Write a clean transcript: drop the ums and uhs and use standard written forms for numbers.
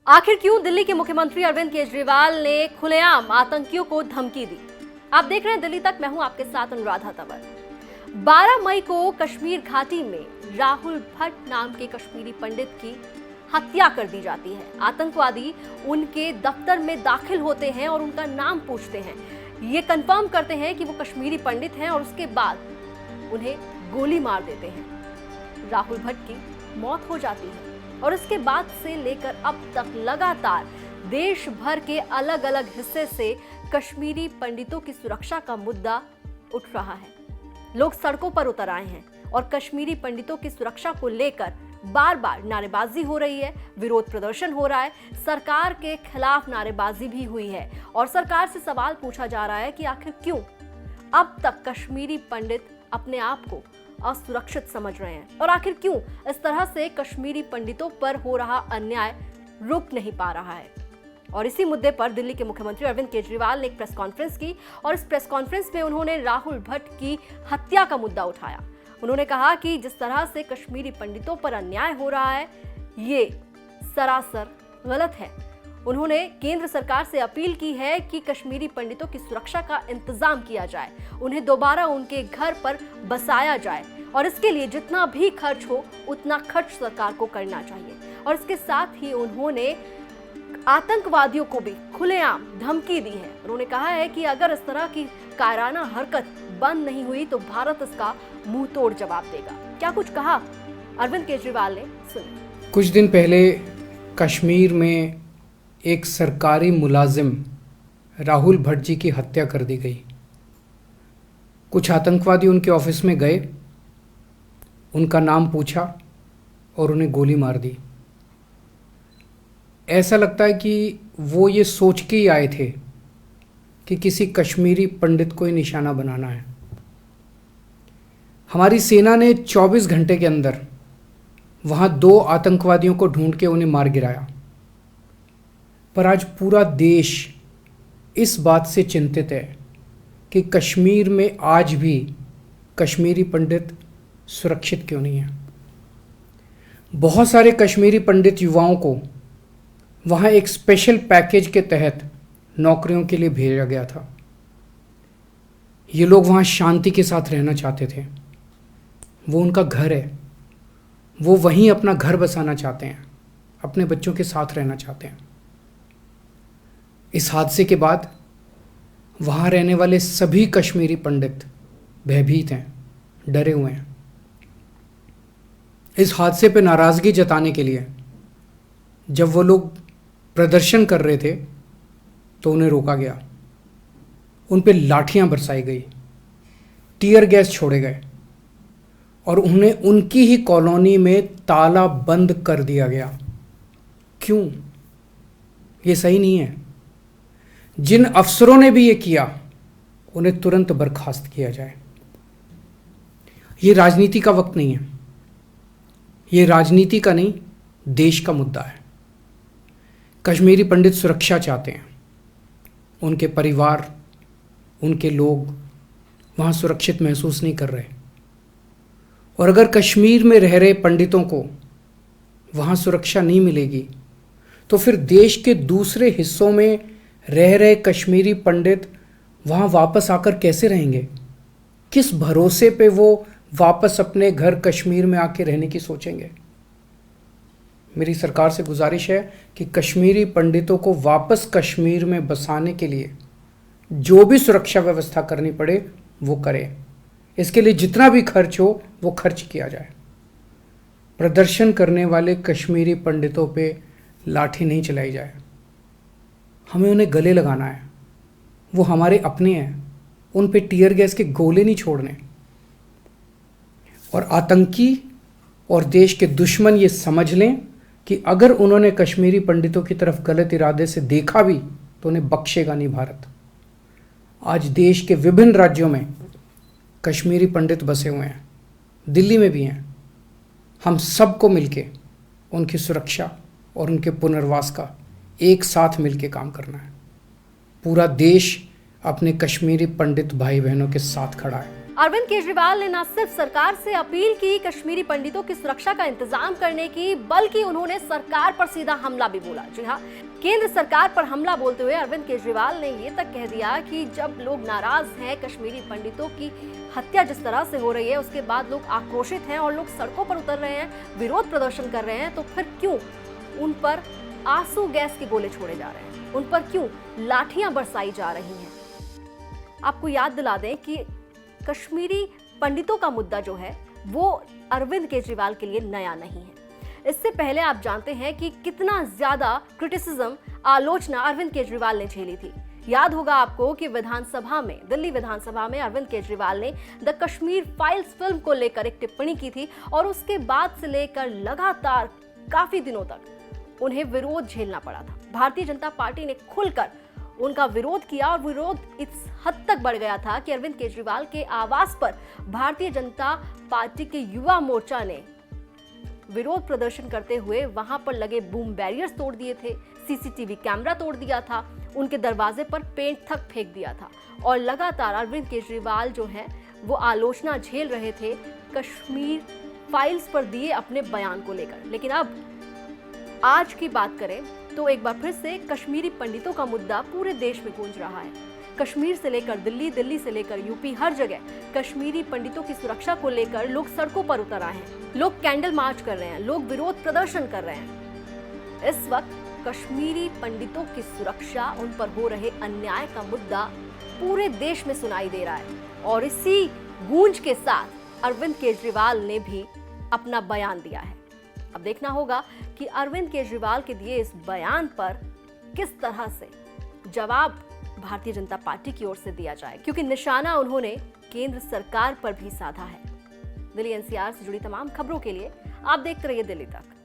आखिर क्यों दिल्ली के मुख्यमंत्री अरविंद केजरीवाल ने खुलेआम आतंकियों को धमकी दी? आप देख रहे हैं दिल्ली तक, मैं हूं आपके साथ अनुराधा तंवर। 12 मई को कश्मीर घाटी में राहुल भट्ट नाम के कश्मीरी पंडित की हत्या कर दी जाती है। आतंकवादी उनके दफ्तर में दाखिल होते हैं और उनका नाम पूछते हैं, ये कंफर्म करते हैं कि वो कश्मीरी पंडित हैं और उसके बाद उन्हें गोली मार देते हैं। राहुल भट्ट की मौत हो जाती है और इसके बाद से लेकर अब तक लगातार देश भर के अलग अलग हिस्से से कश्मीरी पंडितों की सुरक्षा का मुद्दा उठ रहा है। लोग सड़कों पर उतर आए हैं और कश्मीरी पंडितों की सुरक्षा को लेकर बार बार नारेबाजी हो रही है, विरोध प्रदर्शन हो रहा है, सरकार के खिलाफ नारेबाजी भी हुई है और सरकार से सवाल पूछा जा रहा है कि आखिर क्यों अब तक कश्मीरी पंडित अपने आप को असुरक्षित समझ रहे हैं और आखिर क्यों इस तरह से कश्मीरी पंडितों पर हो रहा अन्याय रुक नहीं पा रहा है। और इसी मुद्दे पर दिल्ली के मुख्यमंत्री अरविंद केजरीवाल ने एक प्रेस कॉन्फ्रेंस की और इस प्रेस कॉन्फ्रेंस में उन्होंने राहुल भट्ट की हत्या का मुद्दा उठाया। उन्होंने कहा कि जिस तरह से कश्मीरी पंडितों पर अन्याय हो रहा है, ये सरासर गलत है। उन्होंने केंद्र सरकार से अपील की है कि कश्मीरी पंडितों की सुरक्षा का इंतजाम किया जाए, उन्हें दोबारा उनके घर पर बसाया जाए और इसके लिए जितना भी खर्च हो उतना खर्च सरकार को करना चाहिए। और इसके साथ ही उन्होंने आतंकवादियों को भी खुलेआम धमकी दी है। उन्होंने कहा है कि अगर इस तरह की कायराना हरकत बंद नहीं हुई तो भारत इसका मुंह तोड़ जवाब देगा। क्या कुछ कहा अरविंद केजरीवाल ने, सुनिए। कुछ दिन पहले कश्मीर में एक सरकारी मुलाजिम राहुल भट्ट जी की हत्या कर दी गई। कुछ आतंकवादी उनके ऑफिस में गए, उनका नाम पूछा और उन्हें गोली मार दी। ऐसा लगता है कि वो ये सोच के ही आए थे कि किसी कश्मीरी पंडित को ही निशाना बनाना है। हमारी सेना ने 24 घंटे के अंदर वहाँ 2 आतंकवादियों को ढूंढ के उन्हें मार गिराया। पर आज पूरा देश इस बात से चिंतित है कि कश्मीर में आज भी कश्मीरी पंडित सुरक्षित क्यों नहीं है। बहुत सारे कश्मीरी पंडित युवाओं को वहाँ एक स्पेशल पैकेज के तहत नौकरियों के लिए भेजा गया था। ये लोग वहाँ शांति के साथ रहना चाहते थे, वो उनका घर है, वो वहीं अपना घर बसाना चाहते हैं, अपने बच्चों के साथ रहना चाहते हैं। इस हादसे के बाद वहाँ रहने वाले सभी कश्मीरी पंडित भयभीत हैं, डरे हुए हैं। इस हादसे पे नाराज़गी जताने के लिए जब वो लोग प्रदर्शन कर रहे थे तो उन्हें रोका गया, उन पे लाठियां बरसाई गई, टीयर गैस छोड़े गए और उन्हें उनकी ही कॉलोनी में ताला बंद कर दिया गया। क्यों? ये सही नहीं है। जिन अफसरों ने भी ये किया उन्हें तुरंत बर्खास्त किया जाए। ये राजनीति का वक्त नहीं है, ये राजनीति का नहीं, देश का मुद्दा है। कश्मीरी पंडित सुरक्षा चाहते हैं, उनके परिवार, उनके लोग वहाँ सुरक्षित महसूस नहीं कर रहे। और अगर कश्मीर में रह रहे पंडितों को वहाँ सुरक्षा नहीं मिलेगी तो फिर देश के दूसरे हिस्सों में रह रहे कश्मीरी पंडित वहाँ वापस आकर कैसे रहेंगे? किस भरोसे पे वो वापस अपने घर कश्मीर में आके रहने की सोचेंगे? मेरी सरकार से गुजारिश है कि कश्मीरी पंडितों को वापस कश्मीर में बसाने के लिए जो भी सुरक्षा व्यवस्था करनी पड़े वो करें। इसके लिए जितना भी खर्च हो वो खर्च किया जाए। प्रदर्शन करने वाले कश्मीरी पंडितों पे लाठी नहीं चलाई जाए। हमें उन्हें गले लगाना है, वो हमारे अपने हैं, उन पे टीयर गैस के गोले नहीं छोड़ने। और आतंकी और देश के दुश्मन ये समझ लें कि अगर उन्होंने कश्मीरी पंडितों की तरफ गलत इरादे से देखा भी तो उन्हें बख्शेगा नहीं भारत। आज देश के विभिन्न राज्यों में कश्मीरी पंडित बसे हुए हैं, दिल्ली में भी हैं। हम सबको मिलके उनकी सुरक्षा और उनके पुनर्वास का एक साथ मिलके काम करना है। पूरा देश अपने कश्मीरी पंडित भाई बहनों के साथ खड़ा है। अरविंद केजरीवाल ने न सिर्फ सरकार से अपील की कश्मीरी पंडितों की सुरक्षा का इंतजाम करने की, बल्कि उन्होंने सरकार पर सीधा हमला भी बोला। जी हाँ, केंद्र सरकार पर हमला बोलते हुए अरविंद केजरीवाल ने ये तक कह दिया कि जब लोग नाराज हैं, कश्मीरी पंडितों की हत्या जिस तरह से हो रही है, उसके बाद लोग आक्रोशित हैं और लोग सड़कों पर उतर रहे हैं, विरोध प्रदर्शन कर रहे हैं, तो फिर क्यों उन पर आंसू गैस के गोले छोड़े जा रहे हैं, उन पर क्यों लाठियां बरसाई जा रही हैं। आपको याद दिला दें कि कश्मीरी पंडितों का मुद्दा जो है वो अरविंद केजरीवाल के लिए नया नहीं है। इससे पहले आप जानते हैं कि कितना ज्यादा क्रिटिसिज्म, आलोचना अरविंद केजरीवाल ने झेली थी। याद होगा आपको कि विधानसभा में, दिल्ली विधानसभा में अरविंद केजरीवाल ने द कश्मीर फाइल्स फिल्म को लेकर एक टिप्पणी की थी और उसके बाद से लेकर लगातार काफी दिनों तक उन्हें विरोध झेलना पड़ा था। भारतीय जनता पार्टी ने खुलकर उनका विरोध किया और विरोध इस हद तक बढ़ गया था कि अरविंद केजरीवाल के आवास पर भारतीय जनता पार्टी के युवा मोर्चा ने विरोध प्रदर्शन करते हुए वहां पर लगे बूम बैरियर्स तोड़ दिए थे, सीसीटीवी कैमरा तोड़ दिया था, उनके दरवाजे पर पेंट तक फेंक दिया था और लगातार अरविंद केजरीवाल जो है वो आलोचना झेल रहे थे कश्मीर फाइल्स पर दिए अपने बयान को लेकर। लेकिन अब आज की बात करें तो एक बार फिर से कश्मीरी पंडितों का मुद्दा पूरे देश में गूंज रहा है। कश्मीर से लेकर दिल्ली, दिल्ली से लेकर यूपी, हर जगह कश्मीरी पंडितों की सुरक्षा को लेकर लोग सड़कों पर उतर आए हैं, लोग कैंडल मार्च कर रहे हैं, लोग विरोध प्रदर्शन कर रहे हैं। इस वक्त कश्मीरी पंडितों की सुरक्षा, उन पर हो रहे अन्याय का मुद्दा पूरे देश में सुनाई दे रहा है और इसी गूंज के साथ अरविंद केजरीवाल ने भी अपना बयान दिया है। अब देखना होगा कि अरविंद केजरीवाल के दिए इस बयान पर किस तरह से जवाब भारतीय जनता पार्टी की ओर से दिया जाए, क्योंकि निशाना उन्होंने केंद्र सरकार पर भी साधा है। दिल्ली एनसीआर से जुड़ी तमाम खबरों के लिए आप देखते रहिए दिल्ली तक।